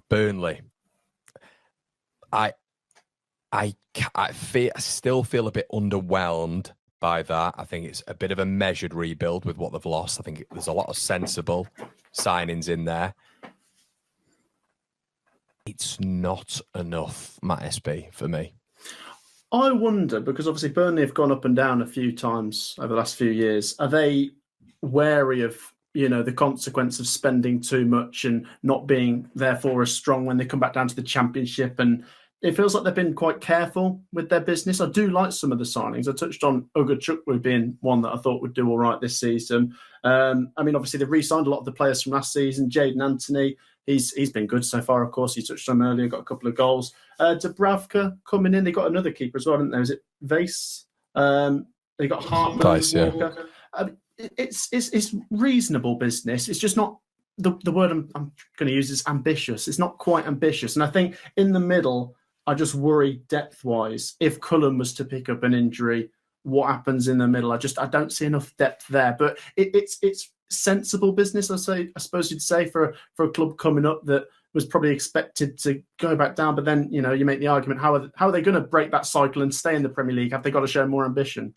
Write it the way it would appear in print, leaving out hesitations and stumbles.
Burnley. I still feel a bit underwhelmed by that. I think it's a bit of a measured rebuild with what they've lost. I think there's a lot of sensible signings in there. It's not enough, Matt SB, for me. I wonder, because obviously Burnley have gone up and down a few times over the last few years. Are they wary of, the consequence of spending too much and not being therefore as strong when they come back down to the Championship? And it feels like they've been quite careful with their business. I do like some of the signings. I touched on Ugochukwu being one that I thought would do all right this season. Obviously they've re-signed a lot of the players from last season. Jadon Anthony, he's been good so far, of course. You touched on him earlier, got a couple of goals. Dubravka coming in. They got another keeper as well, didn't they? Was it Vase? They got Hartman, Vase, Walker. Yeah. It's reasonable business. It's just not the word I'm going to use is ambitious. It's not quite ambitious. And I think in the middle, I just worry depth-wise. If Cullen was to pick up an injury, what happens in the middle? I don't see enough depth there. But it's sensible business, I suppose you'd say, for a club coming up that was probably expected to go back down. But then, you make the argument, how are they going to break that cycle and stay in the Premier League? Have they got to show more ambition?